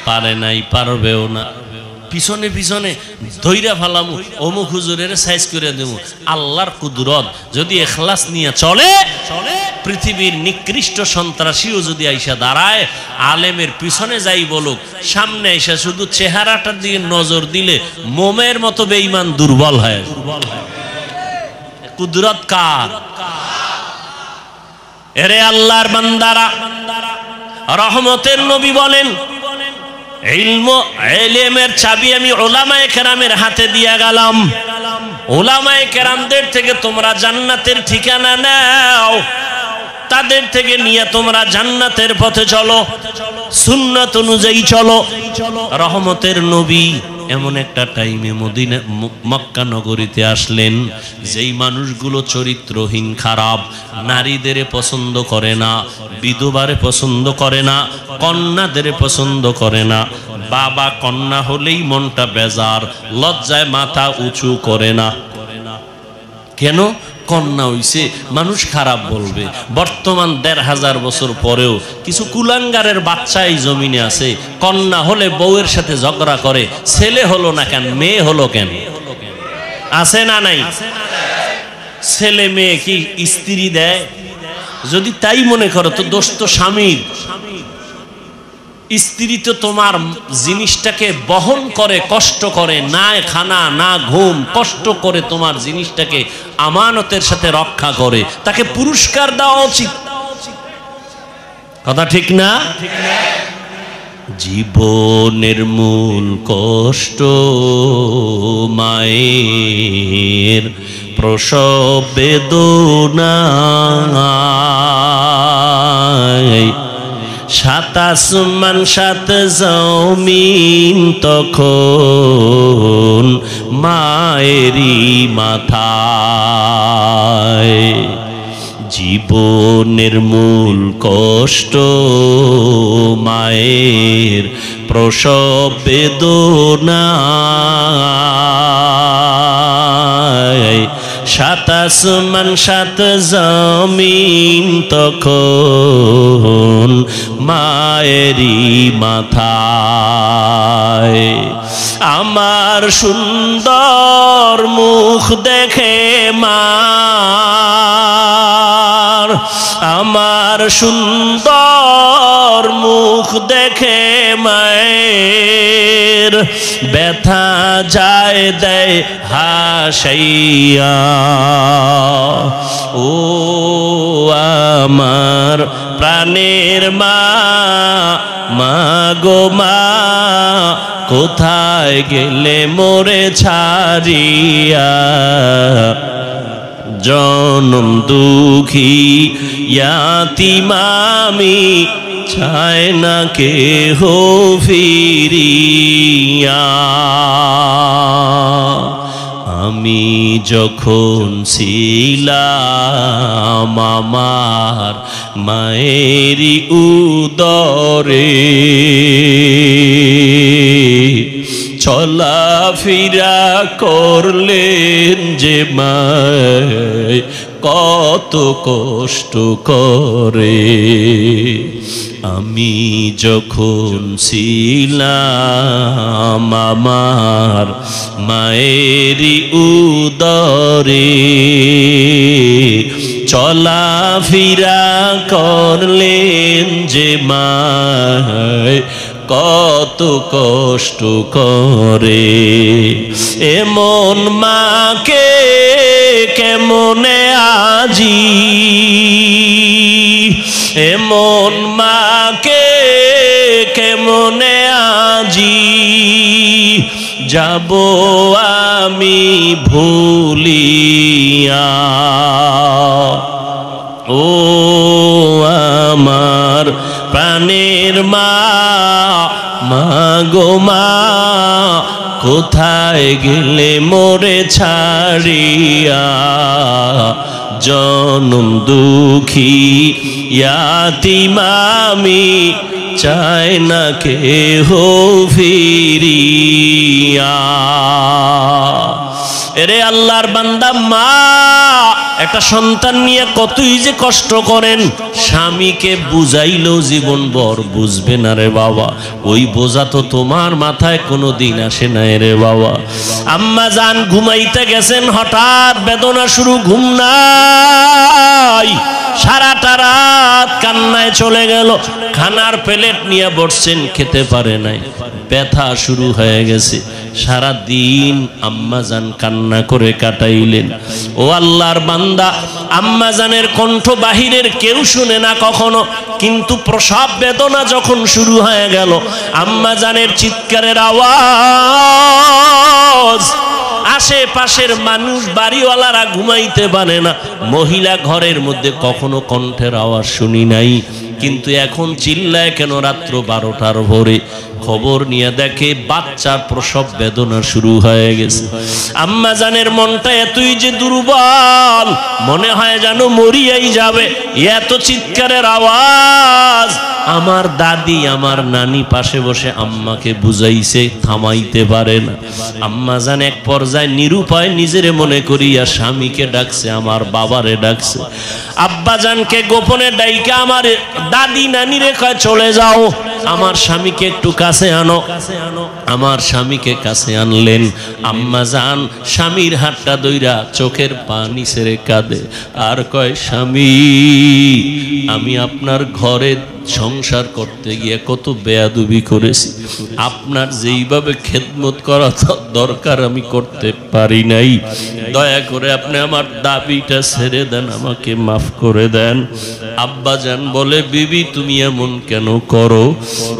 পারে নাই, পারবেও না। পিছনে পিছনে ধৈরা ফালামু, অমুক হুজুরের সাইজ করে দেবো। আল্লাহর কুদরত যদি ইখলাস নিয়ে চলে, পৃথিবীর নিকৃষ্ট সন্ত্রাসীও যদি আইসা দাঁড়ায়, আলেমের পিছনে যাই বলুক, সামনে আইসা শুধু চেহারাটার দিকে নজর দিলে মোমের মতো বেঈমান দুর্বল হয়। কুদরত কার? এরে আল্লাহর বান্দারা, রহমতের নবী বলেন, ইলমের চাবি আমি উলামায়ে কেরামের হাতে দিয়া গেলাম। উলামায়ে কেরামদের থেকে তোমরা জান্নাতের ঠিকানা নাও, তাদের থেকে নিয়ে তোমরা জান্নাতের পথে চলো, সুন্নাত অনুযায়ী চলো। রহমতের নবী এমন একটা টাইমে মদিনা মক্কা নগরীতে আসলেন, যেই মানুষগুলো চরিত্রহীন, খারাপ, নারীদের পছন্দ করে না, বিধবারে পছন্দ করে না, কন্যাদের পছন্দ করে না। বাবা কন্যা হলেই মনটা বেজার, লজ্জায় মাথা উঁচু করে না। কেন? কন্যা হইছে, মানুষ খারাপ বলবে। বর্তমান ১৫০০ বছর পরেও কিছু কুলাঙ্গারের বাচ্চা এই জমিনে আছে, কন্যা হলে বউয়ের সাথে ঝগড়া করে, ছেলে হলো না কেন, মেয়ে হলো কেন? আছে না নাই? ছেলে মেয়ে কি স্ত্রী দেয়? যদি তাই মনে করো তো দোষ তো স্বামীর। স্ত্রী তো তোমার জিনিসটাকে বহন করে, কষ্ট করে, না খানা না ঘুম, কষ্ট করে তোমার জিনিসটাকে আমানতের সাথে রক্ষা করে, তাকে পুরস্কার দেওয়া উচিত। কথা ঠিক না? জীবনের মূল কষ্ট মায়ের, প্রসব বেদনায়, সাত আসমান সাত জমিন তখন মায়েরই মাথায়। জীবনের মূল কষ্ট মায়ের প্রসব বেদনায়, সাত আসমান সাত জমিন তখন মায়েরই মাথায়। আমার সুন্দর মুখ দেখে মা, আমার সুন্দর মুখ দেখে মায়ের ব্যথা যায় দেয় হাসাইয়া। ও আমার প্রাণের মা, মা গো মা, কোথায় গেলে মোরে ছাড়িয়া? জনম দুঃখী ইয়াতীম আমি, চায় না কেহ ফিরিয়া। আমি যখন ছিলাম আমার মায়েরই উদরে, চলাফেরা করলেন যে মায় কত কষ্ট করে। আমি যখন ছিলাম আমার মায়েরই উদরে, চলাফেরা করলেন যে মায় কত কষ্ট করে। এমন মাকে কেমনে আজি, এমন মাকে কেমনে আজি যাব আমি ভুলিয়া। ও আমার প্রাণের মা, মা গো মা, কোথায় গেলে মোরে ছাড়িয়া? জনম দুঃখী ইয়াতীম আমি, চায় না কেহ ফিরিয়া। এরে আল্লাহর বান্দা, মা একটা সন্তান নিয়ে কতই যে কষ্ট করেন, স্বামীকে বুঝাইলেও জীবন ভর বুঝবে না রে বাবা। ওই বোঝা তো তোমার মাথায় কোনো দিন আসে না রে বাবা। আম্মা জান ঘুমাইতে গেছেন, হঠাৎ বেদনা শুরু, ঘুম নাই, সারাটা রাত কান্নায় চলে গেল। খানার প্লেট নিয়ে বসছেন, খেতে পারে নাই, ব্যথা শুরু হয়ে গেছে। সারা দিন আম্মা জান কান্না করে কাটাইলেন। ও আল্লাহর বান্দা, আম্মা জানের কণ্ঠ বাহিরের কেউ শুনে না কখনো, কিন্তু প্রসব বেদনা যখন শুরু হয়ে গেল, আম্মা জানের চিৎকারের আওয়াজ, আশেপাশের মানুষ বাড়িওয়ালারা ঘুমাইতে পারে না। মহিলা ঘরের মধ্যে কখনো কণ্ঠের আওয়াজ শুনি নাই, কিন্তু এখন চিল্লায় কেন রাত্র 12টার ভোরে? খবর নিয়ে দেখে বাচ্চার প্রসব বেদনা শুরু হয়ে গেছে। আম্মা জানের মনটা এতই যে দুর্বল, মনে হয় যেন মরিয়াই যাবে। এত চিৎকারের আওয়াজ। আমার দাদি, আমার নানি পাশে বসে আম্মাকে বুঝাইছে, থামাইতে পারে না। আম্মা জান এক পর্যায়ে নিরুপায় নিজেরে মনে করিয়া স্বামীকে ডাকছে, আমার বাবারে ডাকছে। আব্বা জানকে গোপনে ডাইকা আমার দাদি নানিরে কয়, চলে যাও, আমার স্বামীকে একটু কাছে আনো। আমার স্বামীকে কাছে আনলেন। আম্মা জান স্বামীর হাতটা ধইরা চোখের পানি ছেড়ে কাঁদে আর কয়, স্বামী, আমি আপনার ঘরে সংসার করতে গিয়ে কত বেয়াদবি করেছি, আপনার যেইভাবে খেদমত করা দরকার আমি করতে পারি নাই। দয়া করে আপনি আমার দাবিটা ছেড়ে দেন, আমাকে মাফ করে দেন। আব্বা জান বলে, বিবি তুমি এমন কেন করো?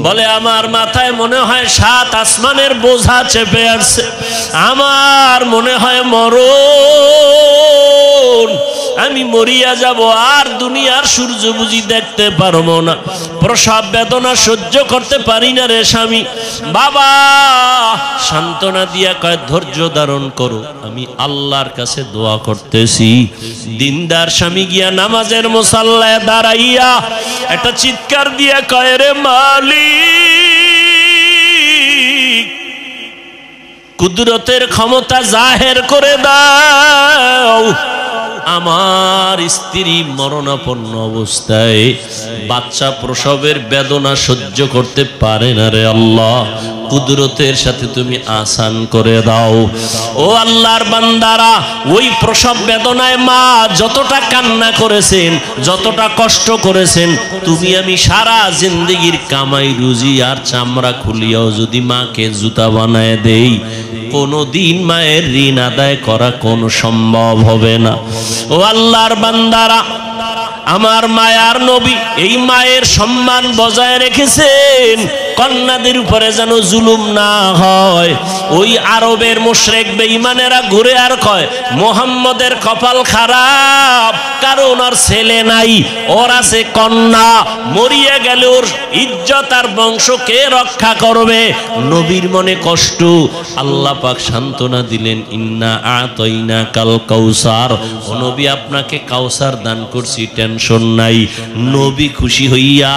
বলে, আমার মাথায় মনে হয় 7 আসমানের বোঝা চেপে আসছে, আমার মনে হয় মরণ, আমি মরিয়া যাব, আর দুনিয়ার সূর্য বুঝি দেখতে পারবো না, প্রসব বেদনা সহ্য করতে পারি না রে স্বামী। বাবা সান্ত্বনা দিয়া কয়, ধৈর্য ধারণ করো, আমি আল্লাহর কাছে দোয়া করতেছি। দিনদার স্বামী গিয়া নামাজের মুসাল্লায় দাঁড়াইয়া একটা চিৎকার দিয়া কয়, রে মালিক, কুদরতের ক্ষমতা জাহের করে দাও, আমার স্ত্রী মরণাপন্ন অবস্থায় বাচ্চা প্রসবের বেদনা সহ্য করতে পারে না রে আল্লাহ, কুদরতের সাথে তুমি আসান করে দাও। ও আল্লাহর বান্দারা, ওই প্রসব বেদনায় মা যতটা কান্না করেছেন, যতটা কষ্ট করেছেন, তুমি আমি সারা জিন্দেগির কামাই রুজি আর চামড়া খুলিয়াও যদি মাকে জুতা বানায় দেই, কোনদিন মায়ের ঋণ আদায় করা কোনো সম্ভব হবে না। ও আল্লাহর বান্দারা, আমার মায়ার নবী এই মায়ের সম্মান বজায় রেখেছেন, কন্যাদের উপরে যেন জুলুম না হয়। ওই আরবের মুশরিক বেঈমানেরা ঘুরে আর কয়, মুহাম্মদের কপাল খারাপ, কারণ ওর ছেলে নাই, ওর আছে কন্যা, মরিয়া গেলে ওর ইজ্জত আর বংশ কে রক্ষা করবে? নবীর মনে কষ্ট, আল্লাহ পাক সান্ত্বনা দিলেন, ইন্না আতাইনা কাল কাউসার, ও নবী আপনাকে কাউসার দান করছি, টেনশন নাই। নবী খুশি হইয়া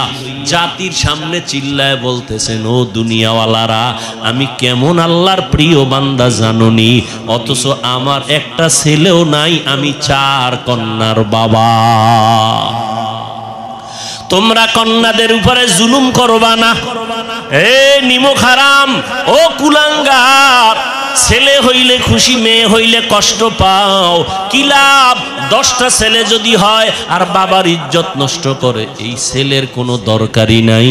জাতির সামনে চিল্লায় বলতেছেন, ও দুনিয়াওয়ালারা, আমি কেমন আল্লাহর প্রিয় বান্দা জাননি, অথচ আমার একটা ছেলেও নাই, আমি 4 কন্যার বাবা। তোমরা কন্যাদের উপরে জুলুম করবা না, এ নিমক হারাম, ও কুলাঙ্গার, ছেলে হইলে খুশি, মেয়ে হইলে কষ্ট পাও, কি লাভ? 10টা ছেলে যদি হয় আর বাবার ইজ্জত নষ্ট করে, এই ছেলের কোনো দরকারই নাই।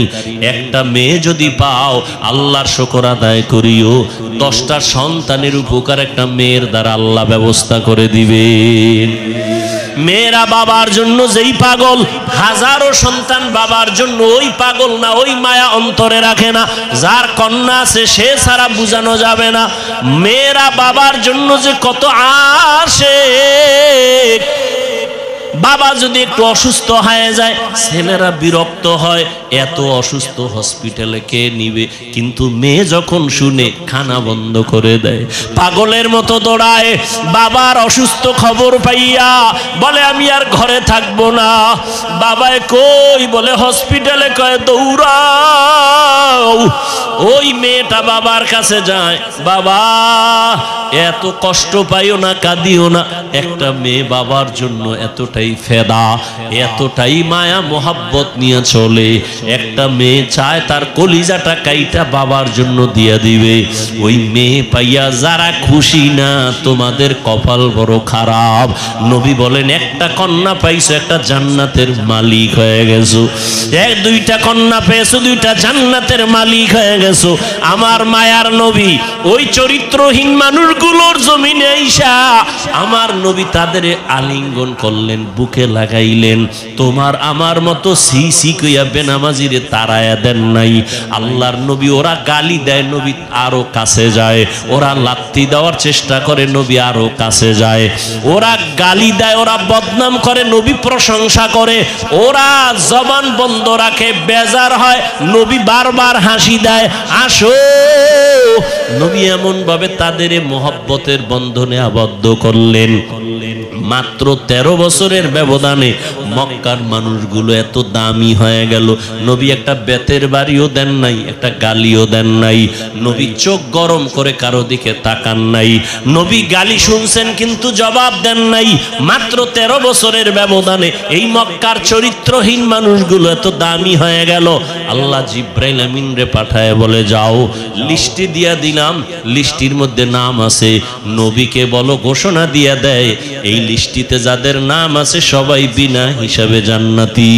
একটা মেয়ে যদি পাও, আল্লাহর শুকর আদায় করিও, 10টা সন্তানের উপকার একটা মেয়ের দ্বারা আল্লাহ ব্যবস্থা করে দিবেন। মেয়েরা বাবার জন্য যেই পাগল, হাজারো সন্তান বাবার জন্য ওই পাগল না, ওই মায়া অন্তরে রাখে না। যার কন্যা আছে সে ছাড়া বুঝানো যাবে না। মেয়েরা বাবার জন্য যে কত আসে, বাবা যদি একটু অসুস্থ হয়ে যায়, ছেলেরা বিরক্ত হয়, এত অসুস্থ, হসপিটালে কে নিবে? কিন্তু মেয়ে যখন শুনে, খানা বন্ধ করে দেয়, পাগলের মতো দৌড়ায়। বাবার অসুস্থ খবর পাইয়া বলে, আমি আর ঘরে থাকবো না। বাবায় কই? বলে হসপিটালে। কয় দৌড়াও। ওই মেয়েটা বাবার কাছে যায়, বাবা এত কষ্ট পাইও না, কাঁদিও না। একটা মেয়ে বাবার জন্য এতটাই ফেদা, এতটাই মায়া মোহাব্বত নিয়ে চলে। একটা মেয়ে চায় তার কলিজাটা কাইটা বাবার জন্য দিয়ে দিবে। ওই মেয়ে পাইয়া যারা খুশি না, তোমাদের কপাল বড় খারাপ। নবী বলেন, একটা কন্যা পাইছো, একটা জান্নাতের মালিক হয়ে গেছো। 2টা কন্যা পেয়েছো, 2টা জান্নাতের মালিক হয়ে গেছো। আমার মায়ার নবী ওই চরিত্রহীন মানুষগুলোর জমিনে আইসা আমার নবী তাদের আলিঙ্গন করলেন, বুকে লাগাইলেন। তোমার আমার মতো সি কইয়া বেনামাজিরে তাড়ায়া দেন নাই। আল্লাহর নবী ওরা গালি দেয়, নবী আরো কাছে যায়। ওরা লাত্তি দেওয়ার চেষ্টা করে, নবী আরো কাছে যায়। ওরা গালি দেয়, ওরা বদনাম করে, নবী প্রশংসা করে। ওরা জবান বন্ধ রাখে, বেজার হয়, নবী বারবার হাসি দেয়, আসো। নবী এমন ভাবে তাদের মোহব্বতের বন্ধনে আবদ্ধ করলেন। মাত্র 13 বছরের ব্যবধানে মক্কার মানুষগুলো এত দামি হয়ে গেল। নবী একটা বেতের বাড়িও দেন নাই, একটা গালিও দেন নাই। নবী চোখ গরম করে কারো দিকে তাকান নাই। নবী গালি শুনছেন কিন্তু জবাব দেন নাই। মাত্র 13 বছরের ব্যবধানে এই মক্কার চরিত্রহীন মানুষগুলো এত দামি হয়ে গেল। আল্লাহ জিব্রাইল আমিন রে পাঠায় বলে, যাও লিস্টি দিয়া দিলাম, লিস্টির মধ্যে নাম আছে, নবীকে বলো ঘোষণা দিয়া দেয়, এই লিস্টিতে যাদের নাম আছে সবাই বিনা হিসাবে জান্নাতি।